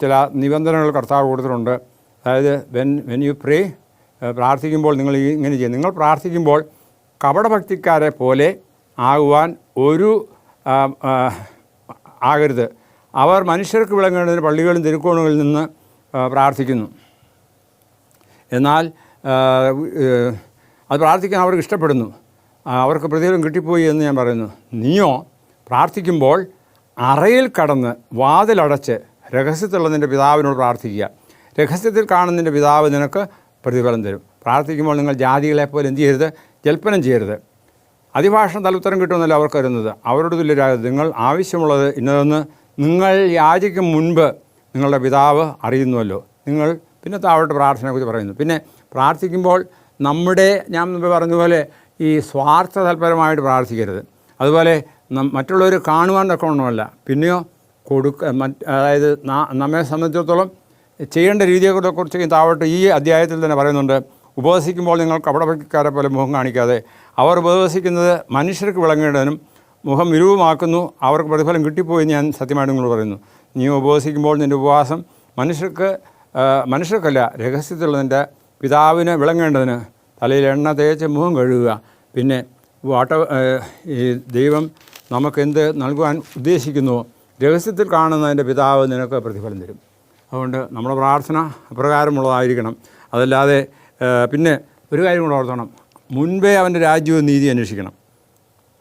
ചില നിബന്ധനകൾ കർത്താവ് കൊടുത്തിട്ടുണ്ട്. അതായത് വെൻ യു പ്രേ, പ്രാർത്ഥിക്കുമ്പോൾ നിങ്ങൾ ഇങ്ങനെ ചെയ്യും. നിങ്ങൾ പ്രാർത്ഥിക്കുമ്പോൾ കപടഭക്തിക്കാരെ പോലെ ആകുവാൻ ആകരുത്. അവർ മനുഷ്യർക്ക് വിളങ്ങേണ്ടതിന് പള്ളികളും തിരുക്കോണുകളിൽ നിന്ന് പ്രാർത്ഥിക്കുന്നു. എന്നാൽ അത് പ്രാർത്ഥിക്കാൻ അവർക്ക് ഇഷ്ടപ്പെടുന്നു, അവർക്ക് പ്രതിഫലം കിട്ടിപ്പോയി എന്ന് ഞാൻ പറയുന്നു. നീയോ പ്രാർത്ഥിക്കുമ്പോൾ അറയിൽ കടന്ന് വാതിലടച്ച് രഹസ്യത്തിലുള്ള നിൻ്റെ പിതാവിനോട് പ്രാർത്ഥിക്കുക. രഹസ്യത്തിൽ കാണുന്ന നിൻ്റെ പിതാവ് നിനക്ക് പ്രതിഫലം തരും. പ്രാർത്ഥിക്കുമ്പോൾ നിങ്ങൾ ജാതികളെപ്പോലെ എന്ത് ചെയ്യരുത്, ജൽപ്പനം ചെയ്യരുത്. അതിഭാഷണം തലുത്തരം കിട്ടുമെന്നല്ല അവർക്ക് വരുന്നത്. അവരോട് തുല്യരാകരുത്. നിങ്ങൾ ആവശ്യമുള്ളത് ഇന്നതെന്ന് നിങ്ങൾ യാചിക്കും മുൻപ് നിങ്ങളുടെ പിതാവ് അറിയുന്നുവല്ലോ. നിങ്ങൾ പിന്നെ താഴോട്ട് പ്രാർത്ഥനയെക്കുറിച്ച് പറയുന്നു. പിന്നെ പ്രാർത്ഥിക്കുമ്പോൾ ഞാൻ മുമ്പ് പറഞ്ഞതുപോലെ ഈ സ്വാർത്ഥ താല്പര്യമായിട്ട് പ്രാർത്ഥിക്കരുത്. അതുപോലെ മറ്റുള്ളവർ കാണുവാൻ തക്കവണ്ണമല്ല. പിന്നെയോ അതായത് നമ്മെ സംബന്ധിച്ചിടത്തോളം ചെയ്യേണ്ട രീതിയെക്കുറിച്ച് താഴോട്ട് ഈ അധ്യായത്തിൽ തന്നെ പറയുന്നുണ്ട്. ഉപവസിക്കുമ്പോൾ നിങ്ങൾ കപടഭക്തിക്കാരെ പോലെ മുഖം കാണിക്കാതെ, അവർ ഉപവസിക്കുന്നത് മനുഷ്യർക്ക് വിളങ്ങേണ്ടതിനും മുഖം വിരൂപമാക്കുന്നു, അവർക്ക് പ്രതിഫലം കിട്ടിപ്പോയി ഞാൻ സത്യമായിട്ട് നിങ്ങൾ പറയുന്നു. നീ ഉപവസിക്കുമ്പോൾ നിൻ്റെ ഉപവാസം മനുഷ്യർക്കല്ല, രഹസ്യത്തിലുള്ള നിൻ്റെ പിതാവിന് വിളങ്ങേണ്ടതിന് തലയിൽ എണ്ണ തേച്ച് മുഖം കഴുകുക. പിന്നെ ഈ ദൈവം നമുക്കെന്ത് നൽകുവാൻ ഉദ്ദേശിക്കുന്നുവോ രഹസ്യത്തിൽ കാണുന്നതിൻ്റെ പിതാവ് നിനക്ക് പ്രതിഫലം തരും. അതുകൊണ്ട് നമ്മുടെ പ്രാർത്ഥന അപ്രകാരമുള്ളതായിരിക്കണം. അതല്ലാതെ പിന്നെ ഒരു കാര്യം കൂടെ ഓർത്തണം, മുൻപേ അവൻ്റെ രാജ്യവും നീതി അന്വേഷിക്കണം.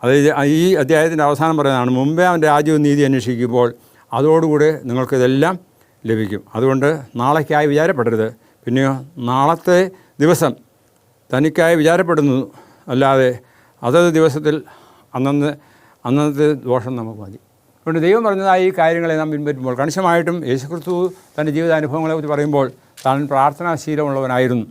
അത് ഈ അധ്യായത്തിൻ്റെ അവസാനം പറയുന്നതാണ്, മുമ്പേ അവൻ്റെ രാജ്യവും നീതി അന്വേഷിക്കുമ്പോൾ അതോടുകൂടി നിങ്ങൾക്കിതെല്ലാം ലഭിക്കും. അതുകൊണ്ട് നാളേക്കായി വിചാരപ്പെടരുത്, പിന്നെയോ നാളത്തെ ദിവസം തനിക്കായി വിചാരപ്പെടുന്നു, അല്ലാതെ അതത് ദിവസത്തിൽ അന്നത്തെ ദോഷം നമുക്ക് മതി. അതുകൊണ്ട് ദൈവം പറഞ്ഞതായി ഈ കാര്യങ്ങളെ നാം പിൻപറ്റുമ്പോൾ കണിശമായിട്ടും യേശുക്രിസ്തു തൻ്റെ ജീവിതാനുഭവങ്ങളെക്കുറിച്ച് പറയുമ്പോൾ താൻ പ്രാർത്ഥനാശീലമുള്ളവനായിരുന്നു.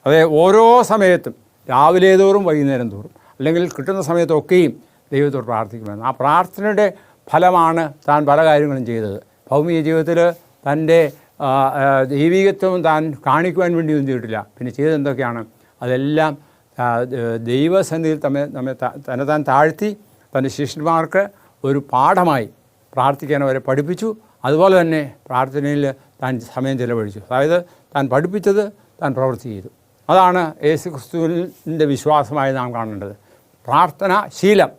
അതേ ഓരോ സമയത്തും രാവിലെ തോറും വൈകുന്നേരം തോറും അല്ലെങ്കിൽ കിട്ടുന്ന സമയത്തൊക്കെയും ദൈവത്തോട് പ്രാർത്ഥിക്കുമെന്ന്. ആ പ്രാർത്ഥനയുടെ ഫലമാണ് താൻ പല കാര്യങ്ങളും ചെയ്തത്. ഭൗമിക ജീവിതത്തിൽ തൻ്റെ ദൈവികത്വം താൻ കാണിക്കുവാൻ വേണ്ടി ഒന്നും ചെയ്തിട്ടില്ല. പിന്നെ ചെയ്തെന്തൊക്കെയാണ്? അതെല്ലാം ദൈവസന്നിധിയിൽ തന്നെ താൻ താഴ്ത്തി തൻ്റെ ശിഷ്യന്മാർക്ക് ഒരു പാഠമായി പ്രാർത്ഥിക്കാൻ അവരെ പഠിപ്പിച്ചു. അതുപോലെ തന്നെ പ്രാർത്ഥനയിൽ താൻ സമയം ചെലവഴിച്ചു. അതായത് താൻ പഠിപ്പിച്ചത് താൻ പ്രവൃത്തി ചെയ്തു. അതാണ് യേശുക്രിസ്തുവിൻ്റെ വിശ്വാസമായി നാം കാണേണ്ടത്. പ്രാർത്ഥന ശീലം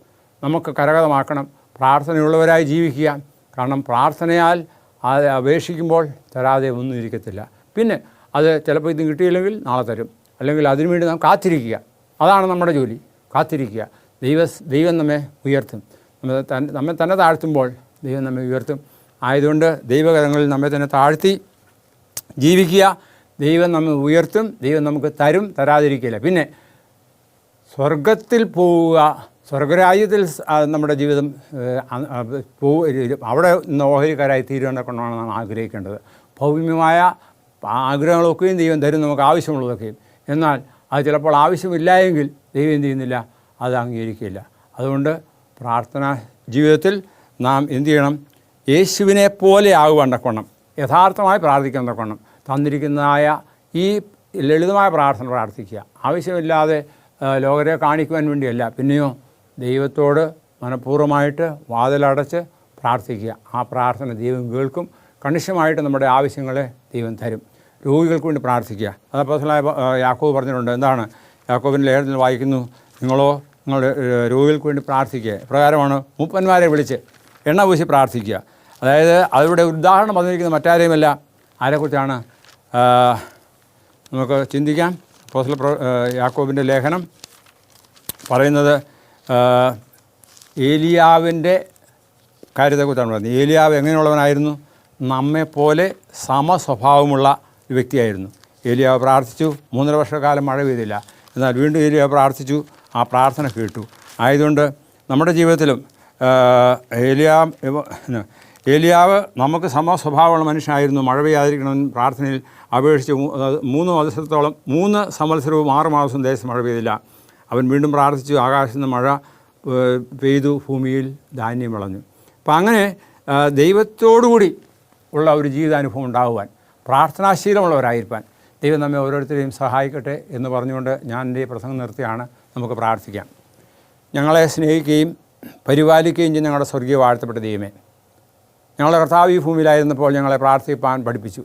നമുക്ക് കരഗതമാക്കണം. പ്രാർത്ഥനയുള്ളവരായി ജീവിക്കുക. കാരണം പ്രാർത്ഥനയാൽ അത് അപേക്ഷിക്കുമ്പോൾ തരാതെ ഒന്നും ഇരിക്കത്തില്ല. പിന്നെ അത് ചിലപ്പോൾ ഇത് കിട്ടിയില്ലെങ്കിൽ നാളെ തരും, അല്ലെങ്കിൽ അതിനുവേണ്ടി നാം കാത്തിരിക്കുക. അതാണ് നമ്മുടെ ജോലി, കാത്തിരിക്കുക. ദൈവം നമ്മെ ഉയർത്തും. നമ്മെ തന്നെ താഴ്ത്തുമ്പോൾ ദൈവം നമ്മെ ഉയർത്തും. ആയതുകൊണ്ട് ദൈവകരങ്ങളിൽ നമ്മെ തന്നെ താഴ്ത്തി ജീവിക്കുക. ദൈവം നമ്മെ ഉയർത്തും, ദൈവം നമുക്ക് തരും, തരാതിരിക്കില്ല. പിന്നെ സ്വർഗത്തിൽ പോവുക, സ്വർഗരാജ്യത്തിൽ നമ്മുടെ ജീവിതം അവിടെ നിന്ന് ഓഹരിക്കാരായി തീരുവാനെ കൊണ്ടാണ് നാം ആഗ്രഹിക്കേണ്ടത്. ഭൗമ്യമായ ആഗ്രഹങ്ങളൊക്കെയും ദൈവം തരും, നമുക്ക് ആവശ്യമുള്ളതൊക്കെയും. എന്നാൽ അത് ചിലപ്പോൾ ആവശ്യമില്ലായെങ്കിൽ ദൈവം എന്ത് ചെയ്യുന്നില്ല, അത് അംഗീകരിക്കില്ല. അതുകൊണ്ട് പ്രാർത്ഥനാ ജീവിതത്തിൽ നാം എന്ത് ചെയ്യണം? യേശുവിനെ പോലെ ആകുവാൻ തക്കവണ്ണം, യഥാർത്ഥമായി പ്രാർത്ഥിക്കാൻ തക്കവണ്ണം തന്നിരിക്കുന്നതായ ഈ ലളിതമായ പ്രാർത്ഥന പ്രാർത്ഥിക്കുക. ആവശ്യമില്ലാതെ ലോകരെ കാണിക്കുവാൻ വേണ്ടിയല്ല, പിന്നെയോ ദൈവത്തോട് മനഃപൂർവ്വമായിട്ട് വാതിലടച്ച് പ്രാർത്ഥിക്കുക. ആ പ്രാർത്ഥന ദൈവം കേൾക്കും. കണിശമായിട്ട് നമ്മുടെ ആവശ്യങ്ങളെ ദൈവം തരും. രോഗികൾക്ക് വേണ്ടി പ്രാർത്ഥിക്കുക. അത് അപ്പോസ്തലനായ യാക്കോബ് പറഞ്ഞിട്ടുണ്ട്. എന്താണ് യാക്കോബിൻ്റെ ലേഖനത്തിൽ വായിക്കുന്നു? നിങ്ങൾ രോഗികൾക്ക് വേണ്ടി പ്രാർത്ഥിക്കുക. പ്രകാരമാണ് മൂപ്പന്മാരെ വിളിച്ച് എണ്ണ പൂശി പ്രാർത്ഥിക്കുക. അതായത് അതിവിടെ ഉദാഹരണം പറഞ്ഞിരിക്കുന്നത് മറ്റാരെയുമല്ല. ആരെക്കുറിച്ചാണ് നമുക്ക് ചിന്തിക്കാം. അപ്പോസ്തല യാക്കോബിൻ്റെ ലേഖനം പറയുന്നത് ഏലിയാവിൻ്റെ കാര്യത്തെക്കുറിച്ചാണ് പറയുന്നത്. ഏലിയാവ് എങ്ങനെയുള്ളവനായിരുന്നു? നമ്മെപ്പോലെ സമസ്വഭാവമുള്ള ഒരു വ്യക്തിയായിരുന്നു. ഏലിയാവ് പ്രാർത്ഥിച്ചു, 3.5 വർഷക്കാലം മഴ പെയ്തില്ല. എന്നാൽ വീണ്ടും ഏലിയാവ് പ്രാർത്ഥിച്ചു, ആ പ്രാർത്ഥന കേട്ടു. ആയതുകൊണ്ട് നമ്മുടെ ജീവിതത്തിലും ഏലിയാവ് നമുക്ക് സമസ്വഭാവമുള്ള മനുഷ്യനായിരുന്നു. മഴ പെയ്യാതിരിക്കണമെന്ന് പ്രാർത്ഥനയിൽ അപേക്ഷിച്ച് 3 സംവത്സരവും 6 മാസവും ദേശം മഴ പെയ്തില്ല. അവൻ വീണ്ടും പ്രാർത്ഥിച്ചു, ആകാശത്ത് നിന്ന് മഴ പെയ്തു, ഭൂമിയിൽ ധാന്യം വിളഞ്ഞു. അപ്പം അങ്ങനെ ദൈവത്തോടുകൂടി ഉള്ള ഒരു ജീവിതാനുഭവം ഉണ്ടാകുവാൻ, പ്രാർത്ഥനാശീലമുള്ളവരായിരിക്കാൻ ദൈവം നമ്മെ ഓരോരുത്തരെയും സഹായിക്കട്ടെ എന്ന് പറഞ്ഞുകൊണ്ട് ഞാൻ എൻ്റെ പ്രസംഗം നിർത്തിയാണ്. നമുക്ക് പ്രാർത്ഥിക്കാം. ഞങ്ങളെ സ്നേഹിക്കുകയും പരിപാലിക്കുകയും ചെയ്യും ഞങ്ങളുടെ സ്വർഗീയ വാഴ്ത്തപ്പെട്ട ദൈവമേ, ഞങ്ങളുടെ കർത്താവ് ഈ ഭൂമിയിലായിരുന്നപ്പോൾ ഞങ്ങളെ പ്രാർത്ഥിപ്പാൻ പഠിപ്പിച്ചു,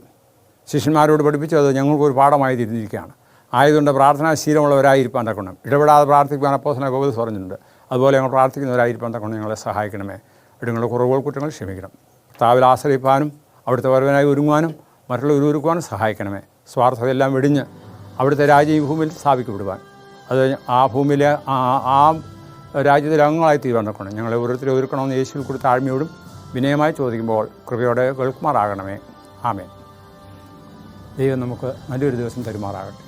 ശിഷ്യന്മാരോട് പഠിപ്പിച്ചു. അത് ഞങ്ങൾക്കൊരു പാഠമായി തിരിഞ്ഞിരിക്കുകയാണ്. ആയതുകൊണ്ട് പ്രാർത്ഥനാശീലമുള്ളവരായിരിക്കാൻ തക്കണം, ഇടപെടാതെ പ്രാർത്ഥിക്കാൻ അപ്പോസ്തലനായ പൗലോസ് പറഞ്ഞിട്ടുണ്ട്. അതുപോലെ ഞങ്ങൾ പ്രാർത്ഥിക്കുന്നവരായിരിക്കാൻ തക്കണം ഞങ്ങളെ സഹായിക്കണമേ. നിങ്ങളുടെ കുറവുകൾ കുറ്റങ്ങൾ ക്ഷമിക്കണം. കർത്താവിൽ ആശ്രയിപ്പാനും അവിടുത്തെ വരവനായി ഒരുങ്ങുവാനും മറ്റുള്ളവർ ഒരുക്കുവാനും സഹായിക്കണമേ. സ്വാർത്ഥതയെല്ലാം വെടിഞ്ഞ് അവിടുത്തെ രാജ്യം ഈ ഭൂമിയിൽ സ്ഥാപിക്കപ്പെടുവാൻ, അത് ആ ഭൂമിയിലെ ആ രാജ്യത്തിലെ അംഗങ്ങളായി തീരുവാൻ തക്കണം ഞങ്ങളെ ഓരോരുത്തരെ ഒരുക്കണമെന്ന് യേശുവിൽ കൂടി താഴ്മയോടും വിനയമായി ചോദിക്കുമ്പോൾ കൃപയോടെ കേൾക്കുമാറാകണമേ. ആമേൻ. ദൈവം നമുക്ക് നല്ലൊരു ദിവസം തരുമാറാകട്ടെ.